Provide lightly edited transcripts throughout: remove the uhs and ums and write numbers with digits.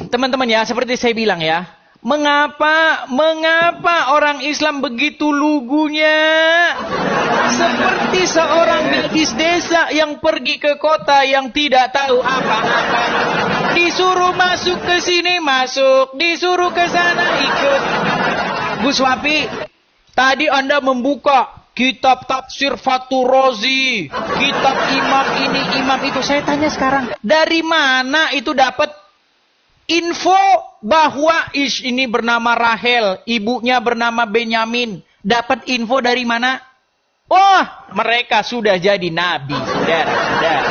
teman-teman ya, seperti saya bilang ya. Mengapa orang Islam begitu lugunya? Seperti seorang gadis desa yang pergi ke kota yang tidak tahu apa-apa. Disuruh masuk ke sini, masuk. Disuruh ke sana, ikut. Gus Wapi, tadi Anda membuka kitab tafsir Fathur Razi, kitab imam ini, imam itu. Saya tanya sekarang, dari mana itu dapat info bahwa ini bernama Rahel, ibunya bernama Benyamin? Dapat info dari mana? Oh, mereka sudah jadi nabi, saudara-saudara.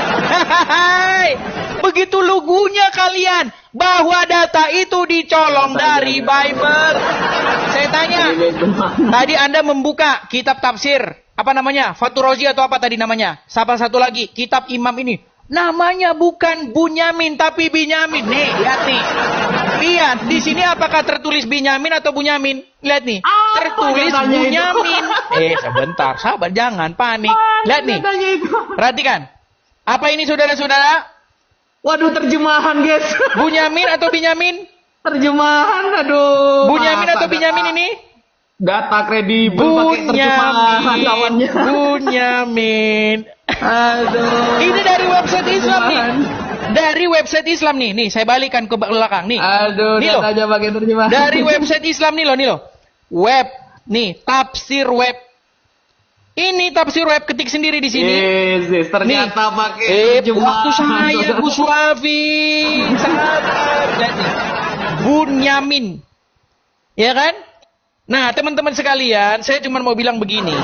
Begitu lugunya kalian bahwa data itu dicolong dari Bible. Saya tanya, tadi Anda membuka kitab tafsir, apa namanya? Fathur Razi atau apa tadi namanya? Siapa satu lagi? Kitab imam ini. Namanya bukan Bunyamin tapi Binyamin. Nih, lihat nih. Lihat, di sini apakah tertulis Binyamin atau Bunyamin? Lihat nih, tertulis Bunyamin. Sebentar, sabar, jangan panik. Lihat nih, perhatikan. Apa ini saudara-saudara? Waduh, terjemahan guys. Bunyamin atau Binyamin? Terjemahan, aduh. Bunyamin atau Binyamin ini? Data kredibel pakai terjemahan lawannya. Bunyamin. Aduh. Ini dari website Islam nih. Dari website Islam nih. Nih, saya balikan ke belakang nih. Aduh, nih datanya pakai terjemahan. Dari website Islam nih loh. Web. Nih, tafsir web. Ini tafsir web, ketik sendiri di sini. Yes, ternyata pakai terjemahan. Waktu saya Gus Wafi. Sabar. Bunyamin. Ya kan? Nah, teman-teman sekalian, saya cuma mau bilang begini.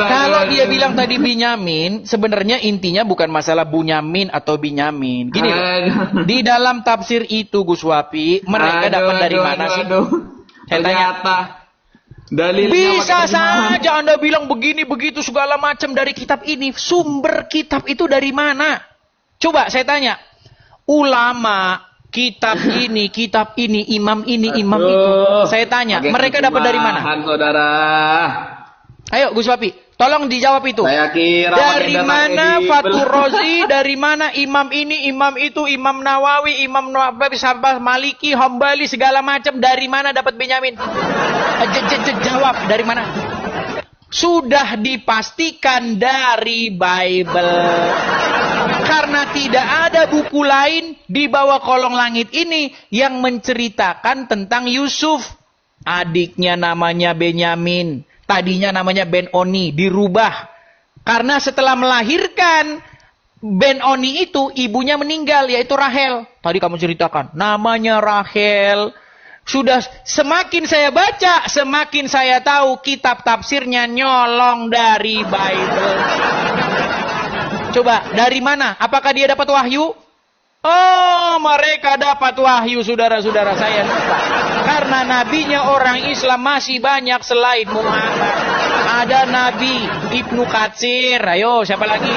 Kalau dia bilang tadi Binyamin, sebenarnya intinya bukan masalah Bunyamin atau Binyamin. Gini loh, di dalam tafsir itu Gus Wapi, mereka dapat dari mana sih? Saya tanya. Bisa saja Anda bilang begini, begitu, segala macam dari kitab ini. Sumber kitab itu dari mana? Coba saya tanya. Ulama, kitab ini, imam ini, imam itu. Saya tanya, mereka dapat dari mana? Saudara. Ayo Gus Wapi, tolong dijawab itu. Saya kira dari mana Fathur Razi, dari mana imam ini, imam itu, Imam Nawawi, Imam Nawawi, Sabah, Maliki, Hambali, segala macam, dari mana dapat Benyamin? Jawab, dari mana? Sudah dipastikan dari Bible. Karena tidak ada buku lain di bawah kolong langit ini yang menceritakan tentang Yusuf. Adiknya namanya Benyamin. Tadinya namanya Ben-Oni, dirubah. Karena setelah melahirkan Ben-Oni itu, ibunya meninggal, yaitu Rahel. Tadi kamu ceritakan, namanya Rahel. Sudah semakin saya baca, semakin saya tahu kitab tafsirnya nyolong dari Bible. Coba, dari mana? Apakah dia dapat wahyu? Oh, mereka dapat wahyu, saudara-saudara, saya lupa. Karena nabinya orang Islam masih banyak selain Muhammad. Ada Nabi Ibnu Katsir, ayo siapa lagi?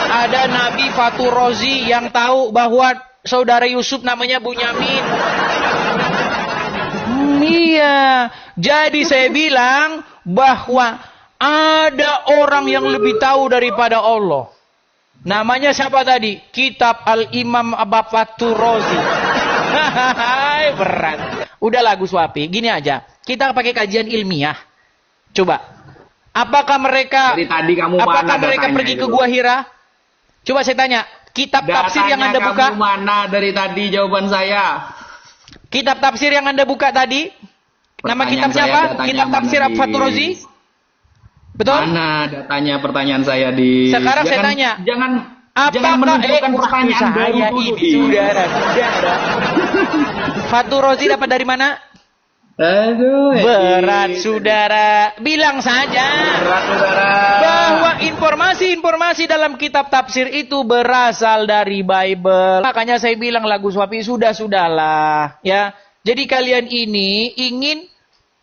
Ada Nabi Fathur Razi yang tahu bahwa saudara Yusuf namanya Bunyamin. Iya, jadi saya bilang bahwa ada orang yang lebih tahu daripada Allah. Namanya siapa tadi? Kitab Al-Imam Fathur Razi. Berat. Udahlah Gus Wapi, gini aja. Kita pakai kajian ilmiah. Coba. Apakah mereka pergi ke Gua Hira? Coba saya tanya, kitab tafsir yang Anda buka? Kamu mana dari tadi jawaban saya? Kitab tafsir yang Anda buka tadi? Nama kitab siapa? Kitab tafsir Fathur Razi? Betul? Mana datanya pertanyaan saya di... Sekarang saya tanya. Jangan menunjukkan pertanyaan saya ini, saudara. Fathur Razi dapat dari mana? Aduh. Berat, saudara. Bilang saja. Berat, saudara. Bahwa informasi-informasi dalam kitab tafsir itu berasal dari Bible. Makanya saya bilang lagu Suapi, sudahlah. Ya. Jadi kalian ini ingin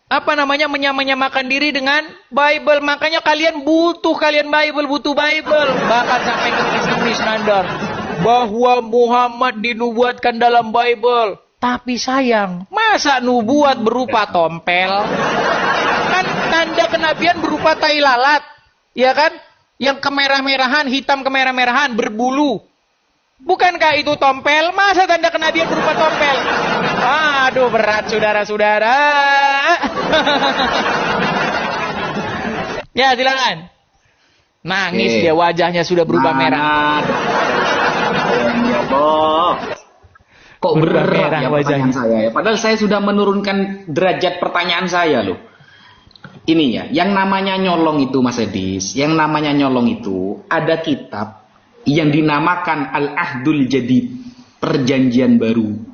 menyamakan diri dengan Bible. Makanya kalian butuh Bible. Bahkan sampai ke Kristen standar. Bahwa Muhammad dinubuatkan dalam Bible. Tapi sayang, masa nubuat berupa tompel? Kan tanda kenabian berupa tai lalat. Ya kan? Yang kemerah-merahan, hitam kemerah-merahan, berbulu. Bukankah itu tompel? Masa tanda kenabian berupa tompel? Aduh, berat saudara-saudara. Ya, silakan. Nangis dia, wajahnya sudah berubah merah. Kok berubah berat merah ya wajahnya pertanyaan saya ya? Padahal saya sudah menurunkan derajat pertanyaan saya loh. Ini ya, yang namanya nyolong itu Mas Edis, yang namanya nyolong itu ada kitab yang dinamakan Al-Ahdul Jadid, perjanjian baru.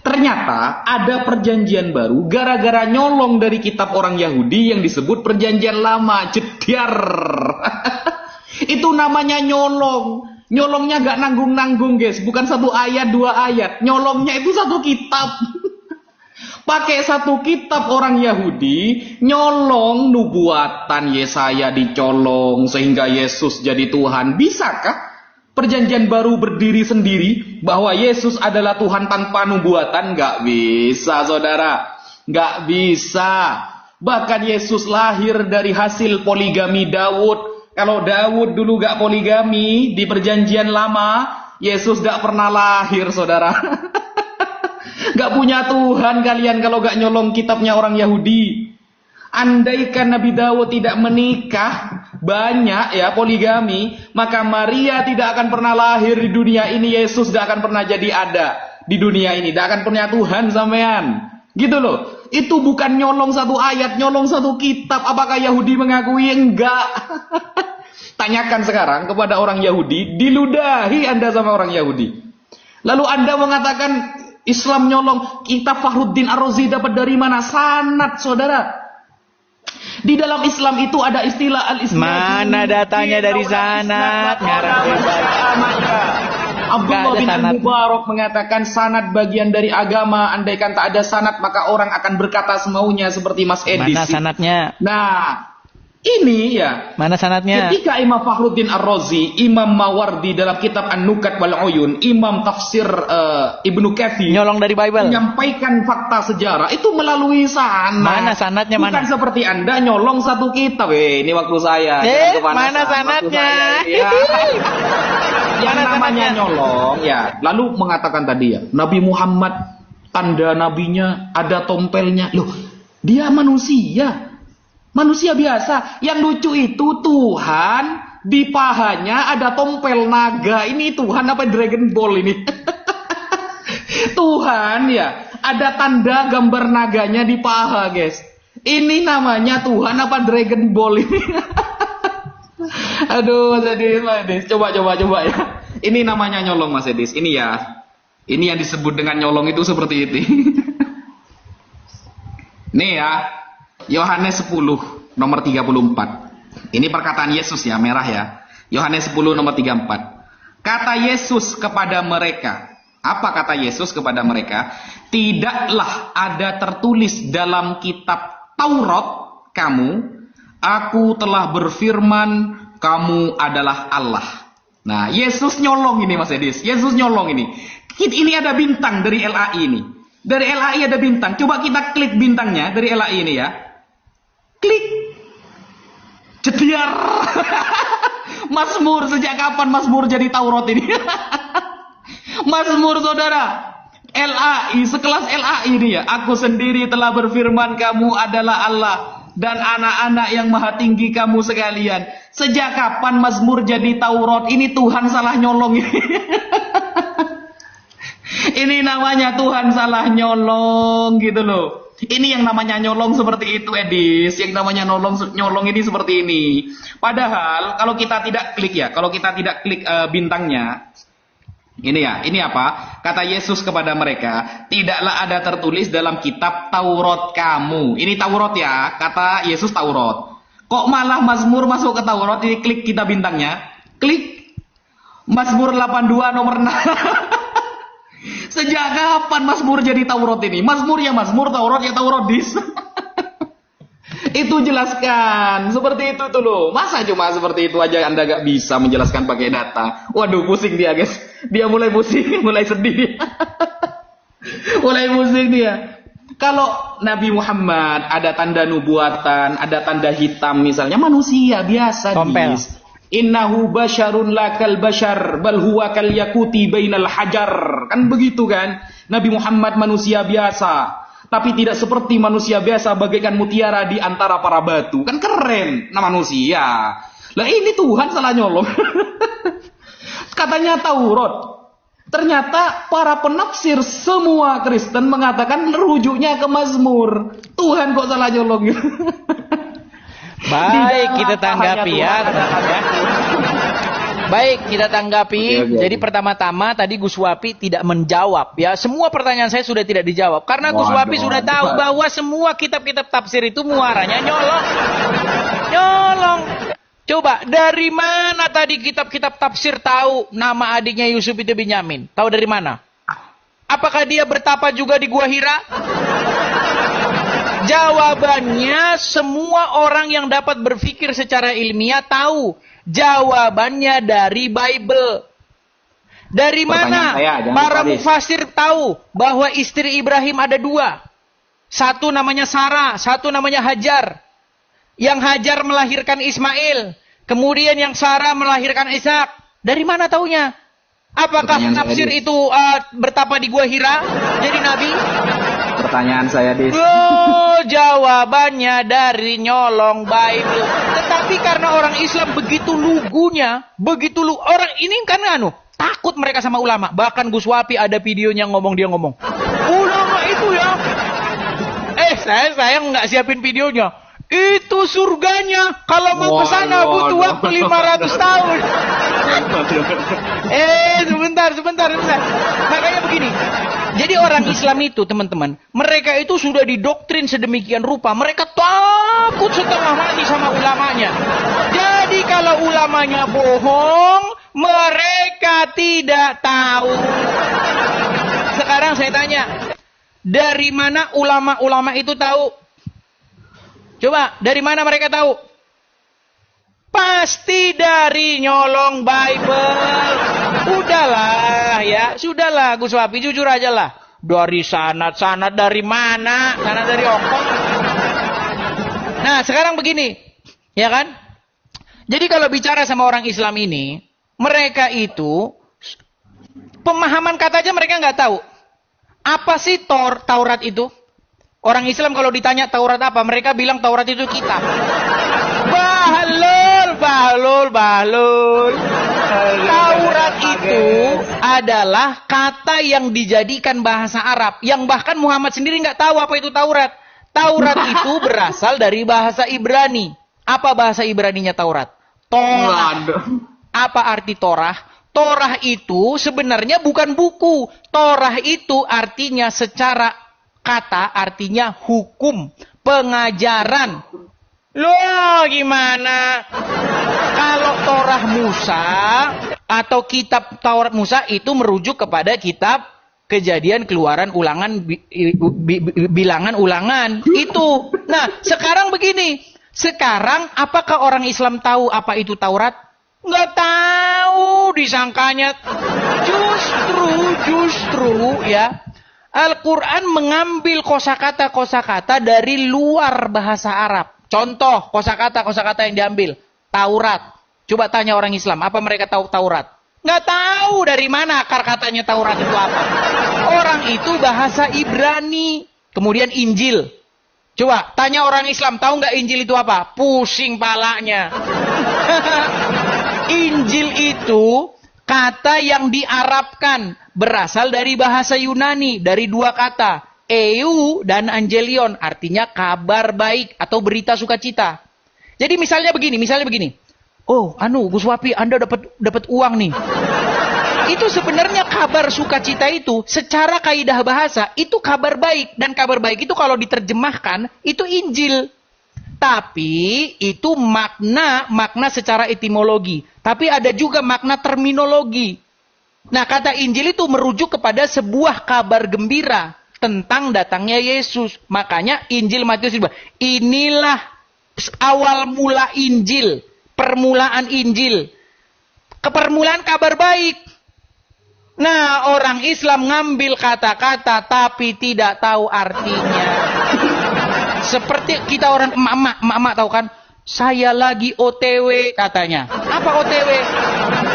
Ternyata ada perjanjian baru gara-gara nyolong dari kitab orang Yahudi yang disebut perjanjian lama. Jediar. Itu namanya nyolong. Nyolongnya gak nanggung-nanggung guys. Bukan 1 ayat 2 ayat. Nyolongnya itu 1 kitab. Pakai 1 kitab orang Yahudi. Nyolong nubuatan Yesaya dicolong sehingga Yesus jadi Tuhan. Bisakah perjanjian baru berdiri sendiri bahwa Yesus adalah Tuhan tanpa nubuatan? Gak bisa saudara, gak bisa. Bahkan Yesus lahir dari hasil poligami Daud. Kalau Daud dulu gak poligami di perjanjian lama, Yesus gak pernah lahir saudara. Gak punya Tuhan kalian kalau gak nyolong kitabnya orang Yahudi. Andaikan Nabi Daud tidak menikah banyak ya poligami, maka Maria tidak akan pernah lahir di dunia ini. Yesus tidak akan pernah jadi ada di dunia ini, tidak akan punya Tuhan sampean. Gitu loh. Itu bukan nyolong 1 ayat, nyolong 1 kitab. Apakah Yahudi mengakui? Enggak. Tanyakan sekarang kepada orang Yahudi, diludahi Anda sama orang Yahudi. Lalu Anda mengatakan Islam nyolong. Kitab Fakhruddin Ar-Razi dapat dari mana? Sanad saudara. Di dalam Islam itu ada istilah al-isnad. Mana datanya dari sanad? Abdullah bin Al-Mubarak mengatakan sanad bagian dari agama. Andaikan tak ada sanad maka orang akan berkata semaunya seperti Mas Edis. Mana sanadnya? Nah, ini ya. Mana sanadnya? Ketika Imam Fakhruddin Ar-Razi, Imam Mawardi dalam kitab An-Nukat wal Uyun, Imam Tafsir Ibnu Katsir nyolong dari Bible, menyampaikan fakta sejarah itu melalui sanad. Mana sanadnya? Bukan mana? seperti Anda nyolong 1 kitab. Ini waktu saya. Mana sanadnya? Yang namanya nyolong ya. Lalu mengatakan tadi ya, Nabi Muhammad tanda nabinya ada tompelnya. Loh, dia manusia. Manusia biasa. Yang lucu itu Tuhan di pahanya ada tompel naga. Ini Tuhan apa Dragon Ball ini? Tuhan ya, ada tanda gambar naganya di paha, guys. Ini namanya Tuhan apa Dragon Ball ini? Aduh, Mas Edis. Coba ya. Ini namanya nyolong Mas Edis. Ini ya. Ini yang disebut dengan nyolong itu seperti ini. Nih ya. Yohanes 10 nomor 34. Ini perkataan Yesus ya, merah ya. Yohanes 10 nomor 34. Kata Yesus kepada mereka. Apa kata Yesus kepada mereka? Tidaklah ada tertulis dalam kitab Taurat kamu, aku telah berfirman kamu adalah Allah. Nah, Yesus nyolong ini Mas Edis. Yesus nyolong ini. Ini ada bintang dari LAI ini. Dari LAI ada bintang. Coba kita klik bintangnya dari LAI ini ya. Klik. Jediar. Mazmur, sejak kapan Mazmur jadi Taurat ini? Mazmur saudara. LAI, sekelas LAI ini ya. Aku sendiri telah berfirman kamu adalah Allah dan anak-anak yang maha tinggi kamu sekalian. Sejak kapan Mazmur jadi Taurat? Ini Tuhan salah nyolong ini. Ini namanya Tuhan salah nyolong gitu loh. Ini yang namanya nyolong seperti itu Edis. Yang namanya nyolong ini seperti ini. Padahal kalau kita tidak klik ya, kalau kita tidak klik bintangnya, ini ya, ini apa? Kata Yesus kepada mereka, tidaklah ada tertulis dalam kitab Taurat kamu. Ini Taurat ya, kata Yesus Taurat. Kok malah Mazmur masuk ke Taurat? Ini klik kita bintangnya. Klik. Mazmur 82 nomor 6. Sejak kapan Mazmur jadi Taurat ini? Mazmur ya Mazmur, Taurat ya Taurat dis. Itu jelaskan. Seperti itu tuh loh. Masa cuma seperti itu aja Anda gak bisa menjelaskan pakai data? Waduh, pusing dia guys. Dia mulai pusing, mulai sedih. Mulai pusing dia. Kalau Nabi Muhammad ada tanda nubuatan, ada tanda hitam misalnya, manusia biasa tompel. Innahu basyarun lakal basyar bal huwa kal yakuti bainal hajar. Kan begitu kan? Nabi Muhammad manusia biasa, tapi tidak seperti manusia biasa bagaikan mutiara di antara para batu. Kan keren, nah manusia. Lah ini Tuhan salah nyolong. Katanya Taurat. Ternyata para penafsir semua Kristen mengatakan rujuknya ke Mazmur. Tuhan kok salah nyolong. Baik, kita tanggapi ya. Baik, kita tanggapi. Oke. Jadi pertama-tama tadi Gus Wapi tidak menjawab ya. Semua pertanyaan saya sudah tidak dijawab. Karena Gus Wapi sudah tahu bahwa semua kitab-kitab tafsir itu muaranya nyolong. Nyolong. Coba, dari mana tadi kitab-kitab tafsir tahu nama adiknya Yusuf itu Binyamin? Tahu dari mana? Apakah dia bertapa juga di Gua Hira? Jawabannya semua orang yang dapat berpikir secara ilmiah tahu. Jawabannya dari Bible. Dari mana para mufasir tahu bahwa istri Ibrahim ada dua. Satu namanya Sarah, satu namanya Hajar. Yang Hajar melahirkan Ismail. Kemudian yang Sarah melahirkan Ishak. Dari mana taunya? Apakah tafsir itu bertapa di Gua Hira jadi nabi? Pertanyaan saya di jawabannya dari nyolong Bible. Tetapi karena orang Islam begitu lugunya, orang ini kan takut mereka sama ulama. Bahkan Gus Wapi ada videonya dia ngomong. Ulama itu ya. Saya nggak siapin videonya. Itu surganya. Kalau mau ke sana butuh waktu 500 tahun. Sebentar. Makanya begini. Jadi orang Islam itu, teman-teman, mereka itu sudah didoktrin sedemikian rupa. Mereka takut setengah mati sama ulamanya. Jadi kalau ulamanya bohong, mereka tidak tahu. Sekarang saya tanya, dari mana ulama-ulama itu tahu? Coba, dari mana mereka tahu? Pasti dari nyolong Bible. Sudahlah Gus Wapi, jujur aja lah. Dari sanad dari mana? Sanad dari Hongkong. Nah, sekarang begini, ya kan? Jadi kalau bicara sama orang Islam ini, mereka itu pemahaman kata aja mereka nggak tahu. Apa sih Taurat itu? Orang Islam kalau ditanya Taurat apa, mereka bilang Taurat itu kitab. Bahlul. Taurat itu adalah kata yang dijadikan bahasa Arab. Yang bahkan Muhammad sendiri nggak tahu apa itu Taurat. Taurat itu berasal dari bahasa Ibrani. Apa bahasa Ibraninya Taurat? Torah. Apa arti Torah? Torah itu sebenarnya bukan buku. Torah itu artinya secara kata artinya hukum, pengajaran. Loh, gimana? Kalau Torah Musa atau kitab Taurat Musa itu merujuk kepada kitab Kejadian, Keluaran, Ulangan, Bilangan, Ulangan. Itu. Nah, sekarang begini. Sekarang apakah orang Islam tahu apa itu Taurat? Nggak tahu, disangkanya. Justru ya. Al-Quran mengambil kosakata dari luar bahasa Arab. Contoh kosakata yang diambil. Taurat. Coba tanya orang Islam, apa mereka tahu Taurat? Nggak tahu dari mana akar katanya Taurat itu apa. Orang itu bahasa Ibrani. Kemudian Injil. Coba tanya orang Islam, tahu nggak Injil itu apa? Pusing palanya. Injil itu kata yang diarabkan. Berasal dari bahasa Yunani. Dari dua kata. Eu dan Angelion. Artinya kabar baik atau berita sukacita. Jadi misalnya begini. Oh, Gus Wapi, Anda dapat uang nih. Itu sebenarnya kabar sukacita itu secara kaidah bahasa itu kabar baik, dan kabar baik itu kalau diterjemahkan itu Injil. Tapi itu makna secara etimologi. Tapi ada juga makna terminologi. Nah, kata Injil itu merujuk kepada sebuah kabar gembira tentang datangnya Yesus. Makanya Injil Matius itu, inilah awal mula Injil, permulaan Injil. Kepermulaan kabar baik. Nah, orang Islam ngambil kata-kata tapi tidak tahu artinya. Seperti kita orang emak-emak tahu kan? Saya lagi OTW katanya. Apa OTW?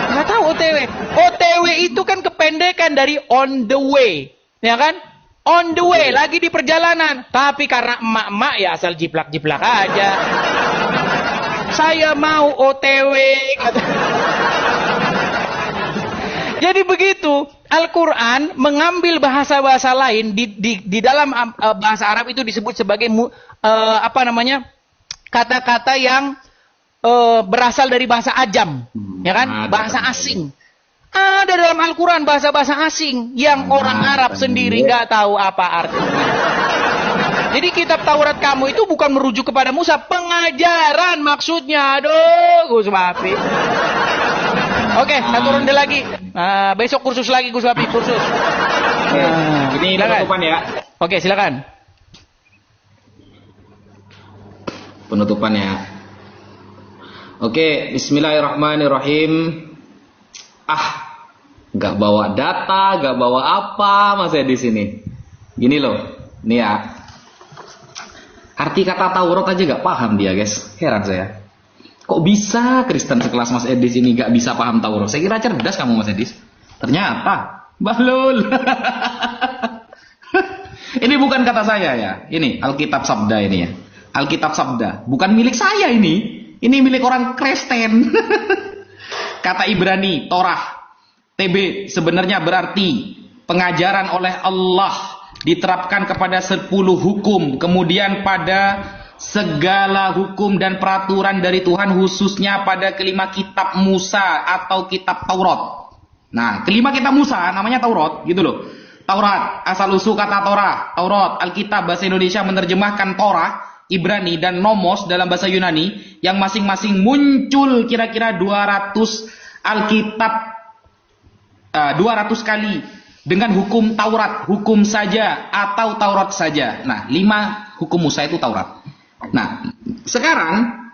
Nggak tahu OTW. OTW itu kan kependekan dari on the way, ya kan? On the way, lagi di perjalanan. Tapi karena emak-emak ya asal jiplak-jiplak aja. Saya mau OTW. Jadi begitu, Al-Quran mengambil bahasa-bahasa lain di dalam bahasa Arab itu disebut sebagai kata-kata yang berasal dari bahasa ajam, ya kan? Bahasa asing. Ada dalam Al-Quran bahasa-bahasa asing yang orang Arab sendiri nggak tahu apa artinya. Jadi kitab Taurat kamu itu bukan merujuk kepada Musa, pengajaran maksudnya. Aduh, Gus Wapi. Oke, satu ronde lagi. Besok kursus lagi Gus Wapi, kursus. Ini penutupan ya. Oke, silakan. Penutupan ya. Oke, bismillahirrahmanirrahim. Nggak bawa data, nggak bawa apa Mas di sini. Gini loh, nih ya. Arti kata Taurat aja nggak paham dia, guys. Heran saya. Kok bisa Kristen sekelas Mas Edis ini nggak bisa paham Taurat? Saya kira cerdas kamu Mas Edis. Ternyata bahlul. Ini bukan kata saya ya. Ini Alkitab Sabda ini ya. Alkitab Sabda. Bukan milik saya ini. Ini milik orang Kristen. Kata Ibrani, Torah, TB sebenarnya berarti pengajaran oleh Allah diterapkan kepada 10 hukum. Kemudian pada segala hukum dan peraturan dari Tuhan, khususnya pada kelima kitab Musa atau kitab Taurat. Nah, kelima kitab Musa namanya Taurat, gitu loh. Taurat, asal usul kata Torah, Taurat, Alkitab bahasa Indonesia menerjemahkan Torah, Ibrani dan Nomos dalam bahasa Yunani, yang masing-masing muncul kira-kira 200 Alkitab 200 kali dengan hukum Taurat, hukum saja atau Taurat saja. Nah, 5 hukum Musa itu Taurat. Nah, sekarang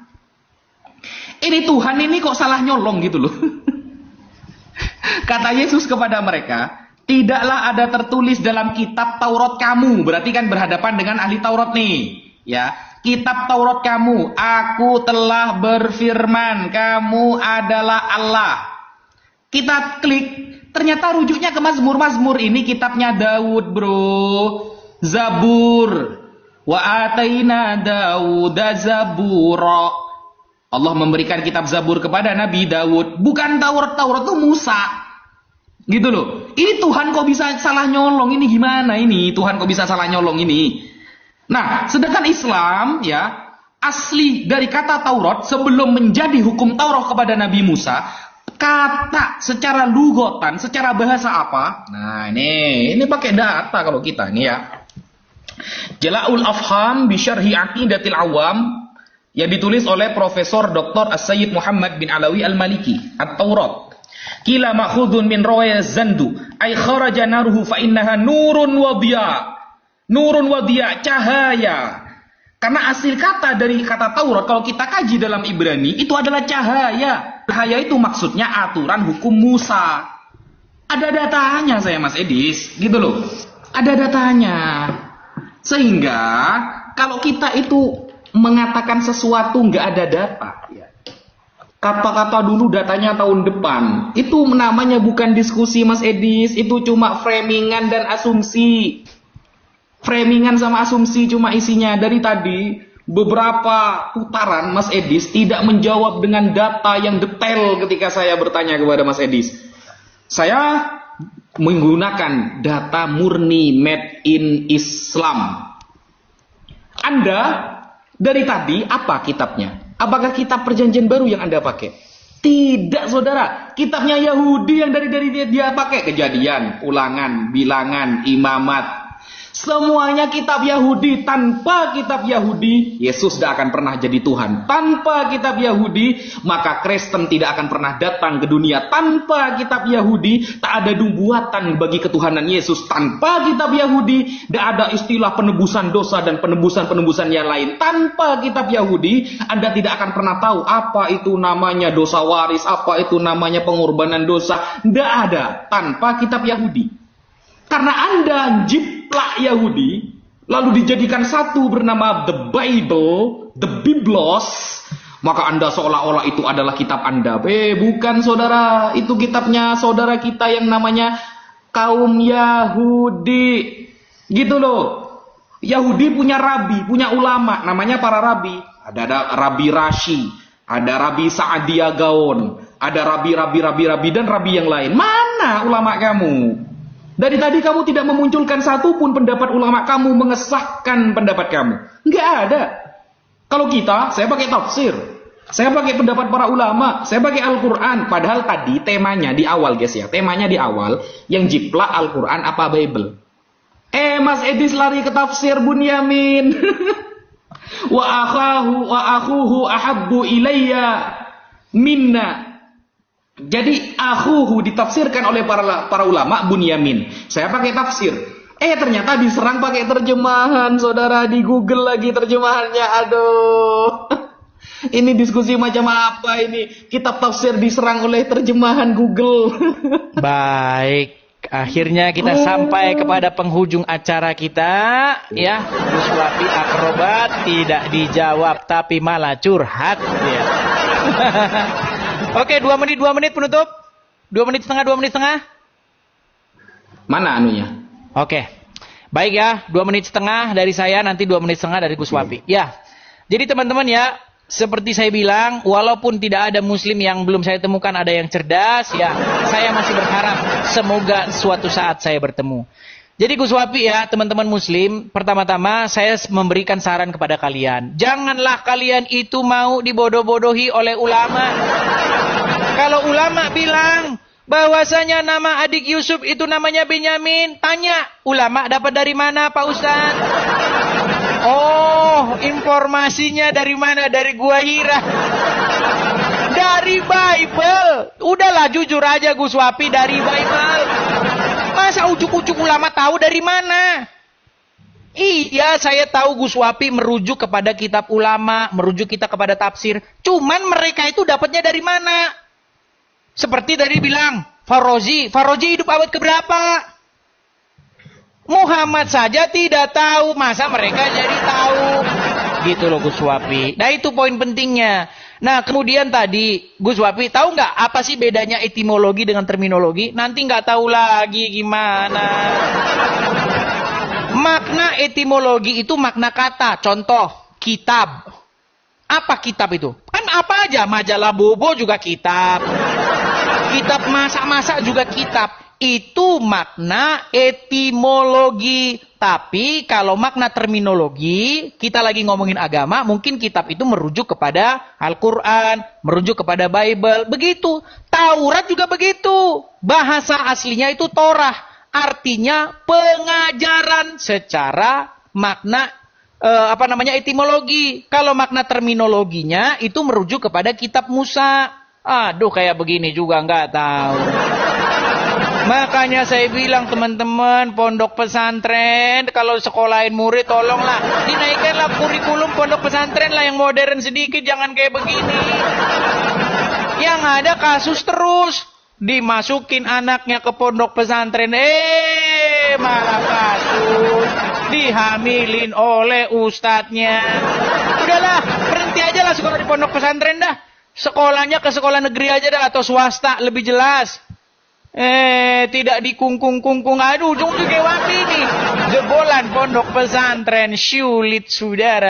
ini Tuhan ini kok salah nyolong gitu loh. Kata Yesus kepada mereka, tidaklah ada tertulis dalam kitab Taurat kamu. Berarti kan berhadapan dengan ahli Taurat nih, ya. Kitab Taurat kamu, aku telah berfirman, kamu adalah Allah. Kita klik, ternyata rujuknya ke Mazmur-Mazmur. Ini kitabnya Daud, bro. Zabur. Wa ataina Dauda Zabura. Allah memberikan kitab Zabur kepada Nabi Daud. Bukan Taurat, Taurat itu Musa. Gitu loh. Ini Tuhan kok bisa salah nyolong? Ini gimana ini? Tuhan kok bisa salah nyolong ini? Nah, sedangkan Islam ya, asli dari kata Taurat sebelum menjadi hukum Taurat kepada Nabi Musa, kata secara lugotan, secara bahasa apa? Nah, ini pakai data kalau kita ini ya. Jala'ul Afham bi Syarhi Aqidatil Awam yang ditulis oleh Profesor Dr. As-Sayyid Muhammad bin Alawi Al-Maliki, At-Taurat. Kila ma'khudun min rawaya zandu, ay kharaja naruhu fa innaha nurun wa diya. Nurun wa diya, cahaya. Karena asli kata dari kata Taurat kalau kita kaji dalam Ibrani itu adalah cahaya. Cahaya itu maksudnya aturan hukum Musa. Ada datanya saya Mas Edis, gitu loh. Ada datanya. Sehingga kalau kita itu mengatakan sesuatu nggak ada data, ya. Kata-kata dulu datanya tahun depan, itu namanya bukan diskusi Mas Edis, itu cuma framingan dan asumsi. Framingan sama asumsi cuma isinya. Dari tadi beberapa putaran Mas Edis tidak menjawab dengan data yang detail ketika saya bertanya kepada Mas Edis. Saya menggunakan data murni made in Islam. Anda dari tadi apa kitabnya? Apakah kitab perjanjian baru yang Anda pakai? Tidak, saudara. Kitabnya Yahudi yang dari dia pakai. Kejadian, Ulangan, Bilangan, Imamat. Semuanya kitab Yahudi. Tanpa kitab Yahudi, Yesus tidak akan pernah jadi Tuhan. Tanpa kitab Yahudi, maka Kristen tidak akan pernah datang ke dunia. Tanpa kitab Yahudi, tak ada buatan bagi ketuhanan Yesus. Tanpa kitab Yahudi, tidak ada istilah penebusan dosa dan penebusan-penebusan yang lain. Tanpa kitab Yahudi, Anda tidak akan pernah tahu apa itu namanya dosa waris, apa itu namanya pengorbanan dosa. Tidak ada tanpa kitab Yahudi. Karena Anda jiplak Yahudi, lalu dijadikan satu bernama The Bible, The Biblos, maka Anda seolah-olah itu adalah kitab Anda. Bukan saudara, itu kitabnya saudara kita yang namanya kaum Yahudi. Gitu loh. Yahudi punya rabi, punya ulama, namanya para rabi. Ada Rabi Rashi, ada Rabi Sa'adiyah Gaon, ada rabi dan rabi yang lain. Mana ulama kamu? Dari tadi kamu tidak memunculkan satupun pendapat ulama kamu mengesahkan pendapat kamu. Enggak ada. Kalau kita, saya pakai tafsir. Saya pakai pendapat para ulama. Saya pakai Al-Quran. Padahal tadi temanya di awal guys ya. Temanya di awal. Yang jiplak Al-Quran apa Bible. Mas Edis lari ke tafsir Bunyamin. Wa akhuhu ahabbu ilayya minna. Jadi akhuhu ditafsirkan oleh para ulama Bunyamin. Saya pakai tafsir. Ternyata diserang pakai terjemahan, saudara, di Google lagi terjemahannya. Aduh. Ini diskusi macam apa ini? Kitab tafsir diserang oleh terjemahan Google. Baik. Akhirnya kita sampai kepada penghujung acara kita, ya. Gus Wapi akrobat tidak dijawab tapi malah curhat, ya. Oke, 2 menit penutup. 2 menit setengah. Mana anunya? Oke. Baik ya, 2 menit setengah dari saya, nanti 2 menit setengah dari Gus Wapi. Ya. Jadi teman-teman ya, seperti saya bilang, walaupun tidak ada muslim yang belum saya temukan ada yang cerdas, ya, saya masih berharap semoga suatu saat saya bertemu. Jadi Gus Wapi ya, teman-teman muslim, pertama-tama saya memberikan saran kepada kalian. Janganlah kalian itu mau dibodoh-bodohi oleh ulama. Kalau ulama bilang bahwasanya nama adik Yusuf itu namanya Benyamin, tanya, ulama dapat dari mana Pak Ustaz? Oh, informasinya dari mana? Dari Gua Hira. Dari Bible. Udahlah jujur aja Gus Wapi, dari Bible. Masa ujuk-ujuk ulama tahu dari mana? Iya, saya tahu Gus Wapi merujuk kepada kitab ulama, merujuk kita kepada tafsir. Cuman mereka itu dapatnya dari mana? Seperti tadi bilang, Farozi hidup abad keberapa? Muhammad saja tidak tahu, masa mereka jadi tahu? Gitu loh Gus Wapi. Nah itu poin pentingnya. Nah kemudian tadi Gus Wapi tahu nggak apa sih bedanya etimologi dengan terminologi? Nanti nggak tahu lagi gimana. Makna etimologi itu makna kata. Contoh kitab. Apa kitab itu? Kan apa aja, majalah Bobo juga kitab. Kitab masak-masak juga kitab. Itu makna etimologi. Tapi kalau makna terminologi, kita lagi ngomongin agama, mungkin kitab itu merujuk kepada Al-Quran, merujuk kepada Bible. Begitu. Taurat juga begitu. Bahasa aslinya itu Torah. Artinya pengajaran secara makna etimologi. Kalau makna terminologinya itu merujuk kepada kitab Musa. Aduh, kayak begini juga nggak tahu. Makanya saya bilang teman-teman pondok pesantren, kalau sekolahin murid tolonglah dinaikkanlah kurikulum pondok pesantren lah yang modern sedikit, jangan kayak begini. Yang ada kasus terus, dimasukin anaknya ke pondok pesantren, malah kasus, dihamilin oleh ustadznya. Udahlah, berhenti aja lah sekolah di pondok pesantren dah. Sekolahnya ke sekolah negeri aja dah, atau swasta lebih jelas. Tidak dikungkung-kungkung. Aduh, ujung-ujung kayak Wapi nih. Jebolan pondok pesantren, syulit saudara.